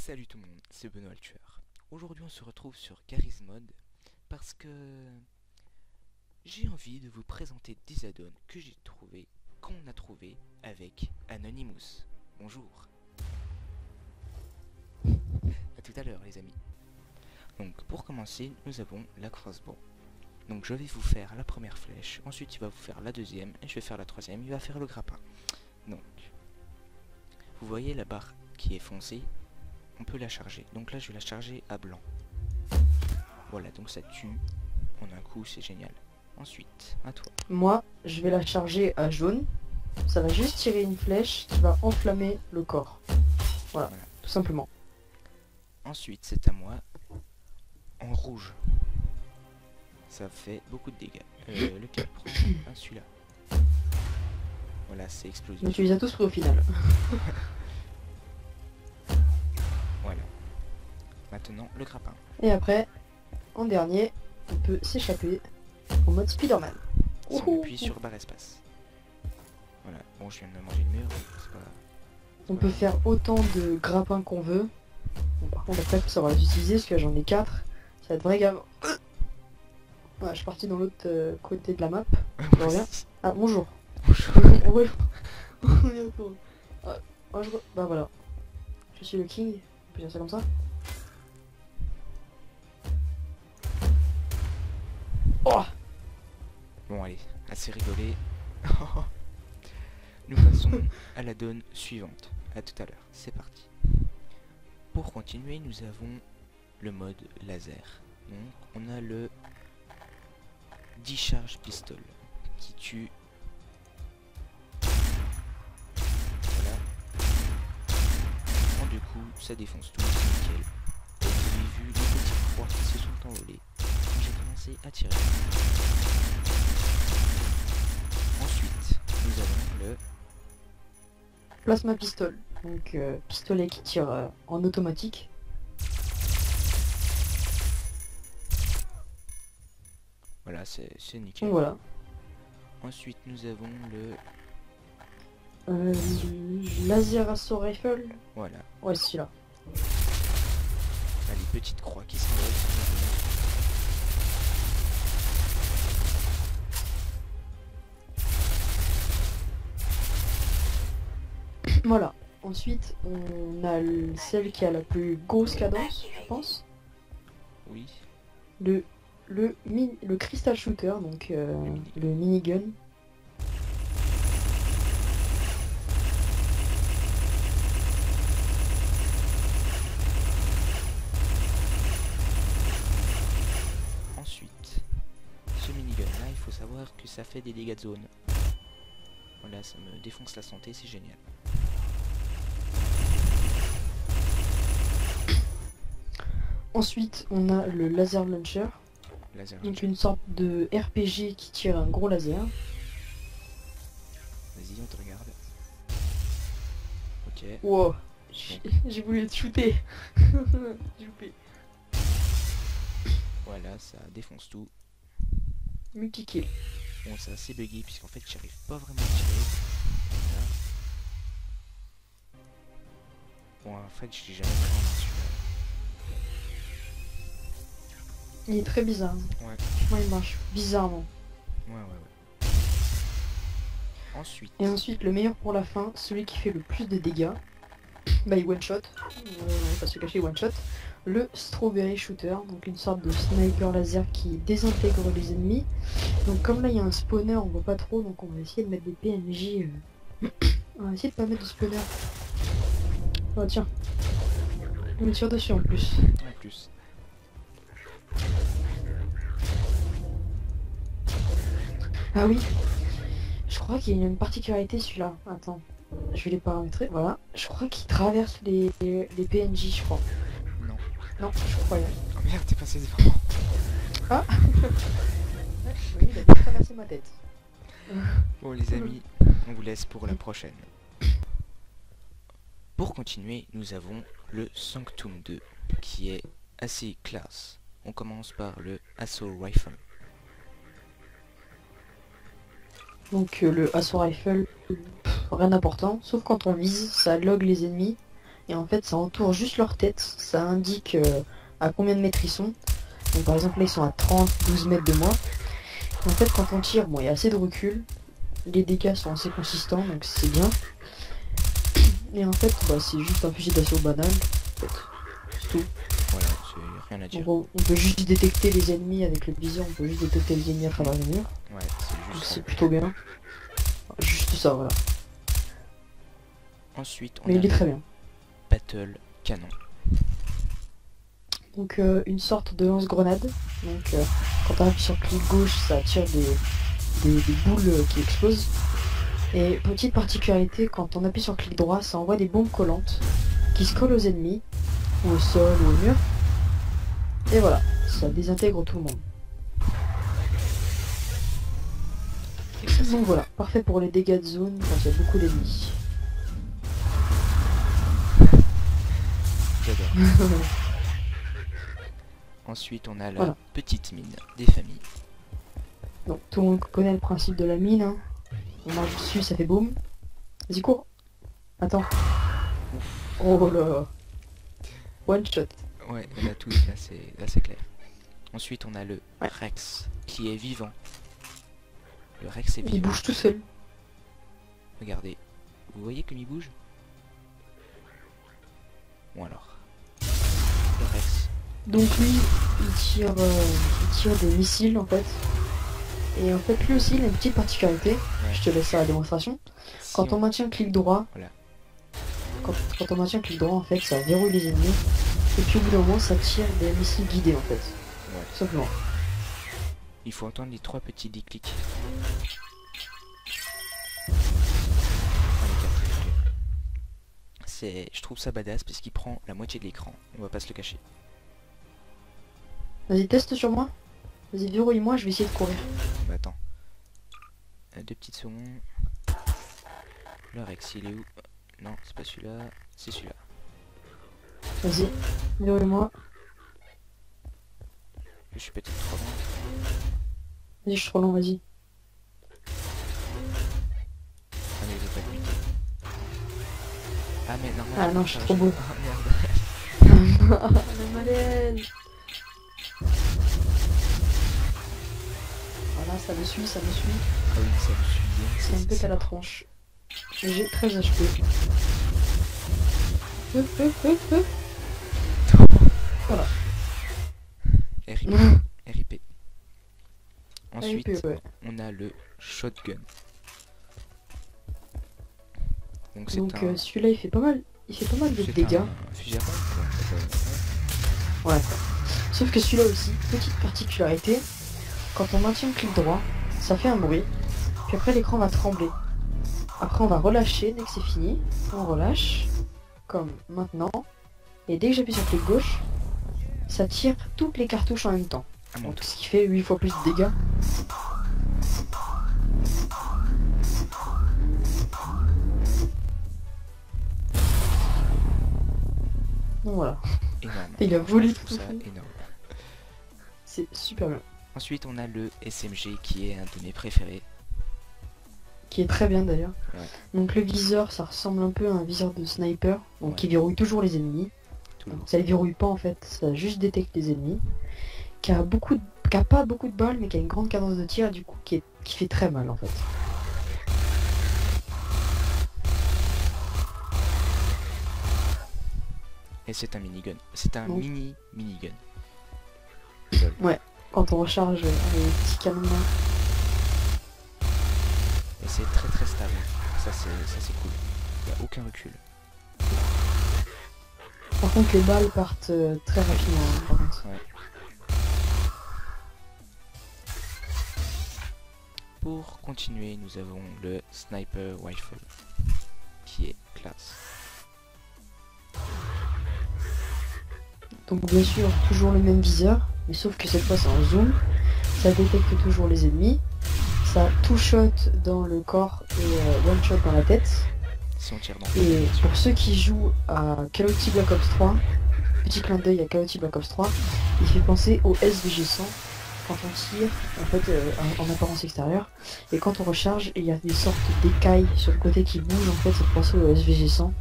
Salut tout le monde, c'est Benoît le tueur. Aujourd'hui on se retrouve sur Garry's Mod parce que j'ai envie de vous présenter des add-ons que j'ai trouvé, qu'on a trouvé avec Anonymous. Bonjour. A tout à l'heure les amis. Donc pour commencer, nous avons la crossbow. Donc je vais vous faire la première flèche, ensuite il va vous faire la deuxième, et je vais faire la troisième, il va faire le grappin. Donc, vous voyez la barre qui est foncée, on peut la charger. Donc là je vais la charger à blanc. Voilà, donc ça tue en un coup, c'est génial. Ensuite, à toi. Moi, je vais la charger à jaune. Ça va juste tirer une flèche qui va enflammer le corps. Voilà, tout simplement. Ensuite, c'est à moi en rouge. Ça fait beaucoup de dégâts. Lequel prend celui-là. Voilà, c'est explosif. Mais tu les as tous pris au final. Voilà. Maintenant, le grappin. Et après, en dernier, on peut s'échapper en mode Spider-Man. Si on appuie sur barre espace. Voilà, bon je viens de manger le mur, c'est pas... On peut faire autant de grappins qu'on veut. Bon, par contre, après, il faut savoir les utiliser parce que j'en ai 4. Ça va être vrai gamme. Voilà, je suis parti dans l'autre côté de la map. Je reviens. Ah, bonjour. Bonjour. Ouais. Bah voilà. Je suis le king. On peut dire ça comme ça. Oh, Bon allez, assez rigolé. Nous passons à la donne suivante. A tout à l'heure, c'est parti. Pour continuer, nous avons le mode laser. Donc on a le Discharge Pistol qui tue. Voilà. En deux coups, ça défonce tout, c'est nickel. Et j'ai vu les petits croix qui se sont envolés quand j'ai commencé à tirer. Ensuite, nous avons le plasma pistol. Donc pistolet qui tire en automatique. voilà, c'est nickel. Donc voilà. Ensuite, nous avons le Laser Assault Rifle. voilà, Ouais, c'est celui-là. là, les petites croix qui s'envolent. Voilà. Ensuite, on a celle qui a la plus grosse cadence, je pense. Oui, Le Crystal Shooter, donc le minigun. ensuite, ce minigun là, il faut savoir que ça fait des dégâts de zone. Voilà, ça me défonce la santé, c'est génial. Ensuite, on a le Laser Launcher. Laser. Donc une sorte de RPG qui tire un gros laser. Vas-y, on te regarde. Ok. Wow, j'ai voulu être shooté. J'ai loupé. Voilà, ça défonce tout. Multi-kill. Bon, c'est assez buggy puisqu'en fait, j'arrive pas vraiment à tirer. Voilà. Bon, en fait, je l'ai jamais pris en main celui-là. Il est très bizarre. Ouais, Moi, il marche bizarrement. ouais. Ensuite, Et ensuite, le meilleur pour la fin, celui qui fait le plus de dégâts, bah il one shot. On va pas se cacher, one shot. Le Strawberry Shooter, donc une sorte de sniper laser qui désintègre les ennemis. Donc comme là il y a un spawner, on voit pas trop, donc on va essayer de mettre des PNJ. On va essayer de pas mettre de spawner. Oh tiens, on me tire dessus en plus. en plus. Ah oui, je crois qu'il y a une particularité celui-là. Attends, je vais les paramétrer. Voilà, je crois qu'il traverse les PNJ, je crois. Non. Non, je croyais. Oh merde, t'es passé devant moi. Ah oui, il a bien traversé ma tête. Bon les amis, on vous laisse pour la prochaine. Pour continuer, nous avons le Sanctum 2, qui est assez classe. On commence par le Assault Rifle. Donc le Assault Rifle, rien d'important, sauf quand on vise, ça log les ennemis. et en fait ça entoure juste leur tête, ça indique à combien de mètres ils sont. Donc par exemple là ils sont à 12 mètres de moi. En fait quand on tire, bon il y a assez de recul, les dégâts sont assez consistants donc c'est bien. Et en fait bah, c'est juste un fusil d'assaut banal, en fait. C'est tout. Voilà, c'est rien à dire. On peut juste détecter les ennemis avec le viseur, on peut juste détecter les ennemis à travers les murs. Ouais, c'est Donc juste ça. c'est plutôt bien. Juste ça voilà. Ensuite, on Mais a il est le très bien. battle canon. Donc une sorte de lance-grenade. Donc quand on appuie sur le clic gauche, ça tire des boules qui explosent. Et petite particularité, quand on appuie sur le clic droit, ça envoie des bombes collantes qui se collent aux ennemis, ou au sol, ou au mur. Et voilà, ça désintègre tout le monde. Et ça, Donc voilà, parfait pour les dégâts de zone quand il y a beaucoup d'ennemis. j'adore. Ensuite, on a la Voilà. petite mine des familles. Donc tout le monde connaît le principe de la mine. Hein. On marche dessus, ça fait boum. Vas-y, cours. Attends. Oh là. One shot. Ouais, là tout, là c'est clair. Ensuite, on a le Ouais. Rex qui est vivant. Le Rex est Il vivant. bouge tout seul. Regardez. Vous voyez comme il bouge? Bon alors. Le Rex. Donc lui, il tire des missiles en fait. Et en fait lui aussi il a une petite particularité. Ouais. Je te laisse la démonstration. Si Quand on maintient le clic droit, Voilà. quand on maintient le clic droit en fait ça verrouille les ennemis. Et puis au bout d'un moment ça tire des missiles guidés en fait. Ouais. Tout simplement. Il faut entendre les 3 petits déclics. Je trouve ça badass parce qu'il prend la moitié de l'écran. On va pas se le cacher. Vas-y teste sur moi. Vas-y verrouille-moi, je vais essayer de courir. Bah attends. 2 petites secondes. Le Rex il est où? Non, c'est pas celui-là. C'est celui-là. Vas-y, verrouille-moi. Je suis peut-être trop loin. Vas-y je suis trop long, vas-y. Ah mais il veut pas buter. Ah mais normalement... Ah non, je suis trop beau. beau. Oh merde. La malène. Voilà, ça me suit, ça me suit. Ah oui, ça me suit bien. Ça me pète à la tronche. J'ai 13 HP. Voilà. RIP. RIP. Ensuite, Ouais. on a le shotgun. Donc c'est Donc un... celui-là il fait pas mal de c'est dégâts. un fusil à pompe, quoi. Ouais. Sauf que celui-là aussi, petite particularité, quand on maintient le clic droit, ça fait un bruit, puis après l'écran va trembler. Après on va relâcher dès que c'est fini, on relâche, comme maintenant, et dès que j'appuie sur le clic gauche, ça tire toutes les cartouches en même temps. À mon Donc tour. ce qui fait 8 fois plus de dégâts. Donc voilà, Énorme. il a volé Je trouve tout. ça énorme. C'est super bien. Ensuite, on a le SMG qui est un de mes préférés. Qui est très bien d'ailleurs. Ouais. Donc le viseur, ça ressemble un peu à un viseur de sniper, donc Ouais. qui verrouille toujours les ennemis. Toujours. Donc, ça les verrouille pas en fait, ça juste détecte les ennemis. Qui a pas beaucoup de balles, mais qui a une grande cadence de tir, du coup qui fait très mal en fait. Et c'est un minigun. C'est un Donc. minigun. Quand on recharge les petits canons de main. Et c'est très stable. Ça c'est cool. Il n'y a aucun recul. Par contre les balles partent très rapidement. Hein, par contre. Ouais. Pour continuer, nous avons le Sniper Rifle. Qui est classe. Donc bien sûr, toujours le même viseur, mais sauf que cette fois c'est en zoom. Ça détecte toujours les ennemis. Ça two-shot dans le corps et one-shot dans la tête. Si on tire dans Et bien sûr. pour ceux qui jouent à Call of Duty Black Ops 3, petit clin d'œil à Call of Duty Black Ops 3, il fait penser au SVG100 quand on tire, en fait en apparence extérieure. Et quand on recharge, il y a des sortes d'écailles sur le côté qui bougent, en fait, c'est penser au SVG100.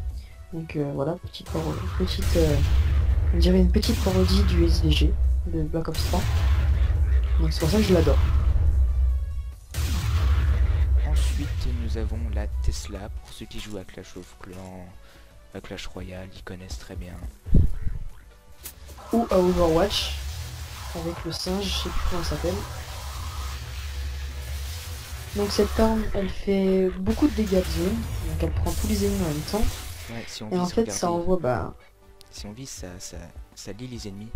Donc voilà, on dirait une petite parodie du SVG de Black Ops 3. Donc c'est pour ça que je l'adore. Ensuite, nous avons la Tesla. Pour ceux qui jouent à Clash of Clans, à Clash Royale, ils connaissent très bien. Ou à Overwatch, avec le singe, je sais plus comment ça s'appelle. Donc cette arme, elle fait beaucoup de dégâts de zone, donc elle prend tous les ennemis en même temps. Ouais, si on Et en vise, fait, ça regardez, envoie, si on vise, ça lie les ennemis.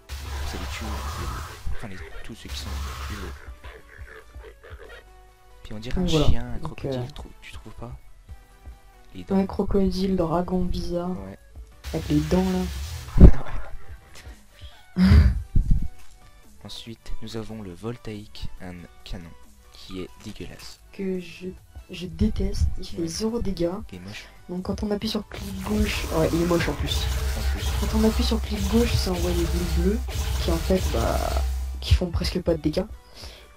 Ça les tue, enfin tous ceux qui sont plus hauts. Puis on dirait un donc voilà. chien, un Donc, crocodile, tu trouves pas? Les dents. un crocodile, dragon bizarre, Ouais. avec les dents là. Ensuite, nous avons le Voltaic Canon, qui est dégueulasse, Que je déteste, il fait Ouais. 0 dégâts. qui est moche Donc quand on appuie sur clic gauche, ouais il est moche en plus. en plus. Quand on appuie sur clic gauche, ça envoie des boules bleues qui en fait qui font presque pas de dégâts.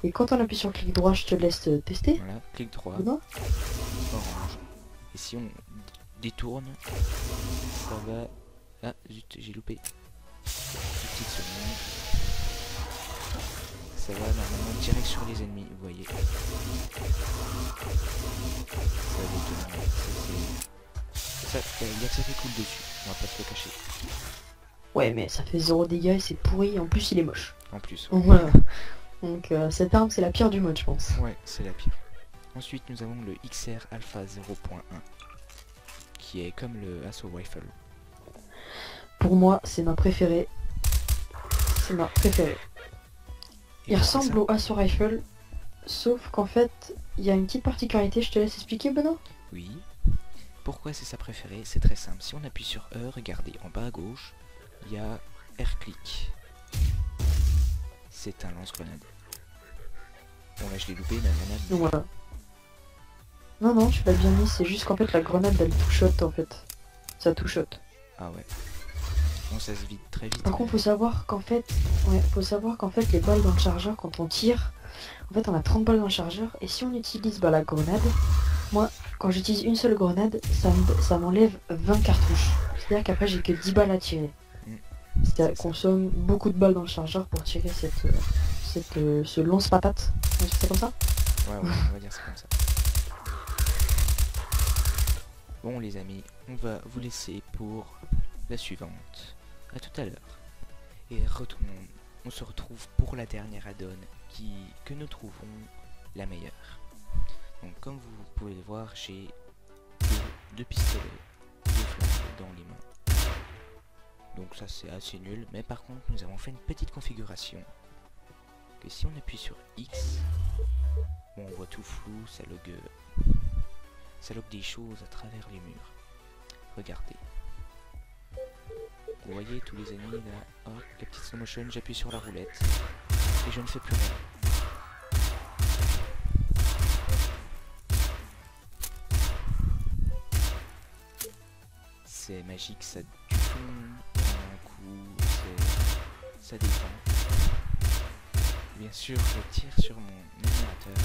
Et quand on appuie sur clic droit, je te laisse tester. Voilà, clic droit, Benoît. orange. Et si on détourne, ça va... Ah zut, j'ai loupé. Une petite seconde. Ça va normalement direct sur les ennemis, vous voyez. Ça va détourner. Il y a que ça fait cool dessus, on va pas se le cacher. Ouais mais ça fait 0 dégâts et c'est pourri, et en plus il est moche. En plus, Donc voilà. Donc cette arme c'est la pire du mode je pense. ouais, c'est la pire. Ensuite, nous avons le XR Alpha 0.1, qui est comme le Assault Rifle. Pour moi c'est ma préférée. C'est ma préférée. Et Il pourquoi ressemble ça au Assault Rifle, sauf qu'en fait il y a une petite particularité, je te laisse expliquer Benoît. Oui. Pourquoi c'est sa préférée? C'est très simple. Si on appuie sur E, regardez, en bas à gauche, il y a R-click. C'est un lance-grenade. Bon là je l'ai loupé, la grenade. Donc voilà. Non non, je l'ai bien mis, c'est juste qu'en fait la grenade elle two-shot en fait. Ça two-shot. Ah ouais. Bon, ça se vide très vite. Par contre, faut savoir qu'en fait, les balles dans le chargeur, quand on tire, en fait, on a 30 balles dans le chargeur. Et si on utilise la grenade, moi, quand j'utilise une seule grenade, ça m'enlève 20 cartouches. C'est-à-dire qu'après, j'ai que 10 balles à tirer. Ça C'est ça. consomme beaucoup de balles dans le chargeur pour tirer ce lance-patate. On dit ça comme ça? Ouais, on va dire ça comme ça. Bon les amis, on va vous laisser pour la suivante. À tout à l'heure. Et retournons. On se retrouve pour la dernière add-on que nous trouvons la meilleure. Donc comme vous pouvez le voir, j'ai deux pistolets, deux flingues dans les mains. Donc ça c'est assez nul, mais par contre nous avons fait une petite configuration. Que si on appuie sur X, bon, on voit tout flou, ça log des choses à travers les murs. Regardez. Vous voyez tous les ennemis là, hop, la petite slow motion, j'appuie sur la roulette et je ne fais plus rien. C'est magique, ça détourne un coup, ça détend. Bien sûr, je tire sur mon ordinateur.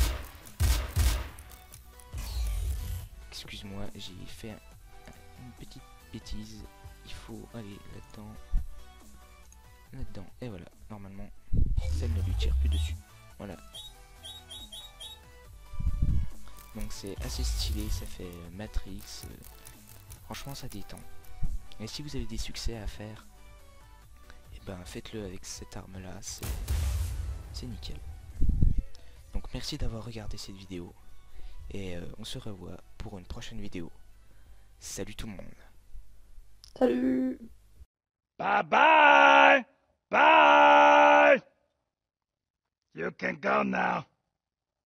Excuse-moi, j'ai fait une petite bêtise. Il faut aller là-dedans. Là-dedans. Et voilà, normalement, ça ne lui tire plus dessus. Voilà. Donc c'est assez stylé, ça fait Matrix. Franchement, ça détend. Et si vous avez des succès à faire, et ben faites-le avec cette arme-là, c'est nickel. Donc merci d'avoir regardé cette vidéo. Et on se revoit pour une prochaine vidéo. Salut tout le monde. Salut! Bye bye! Bye! You can go now.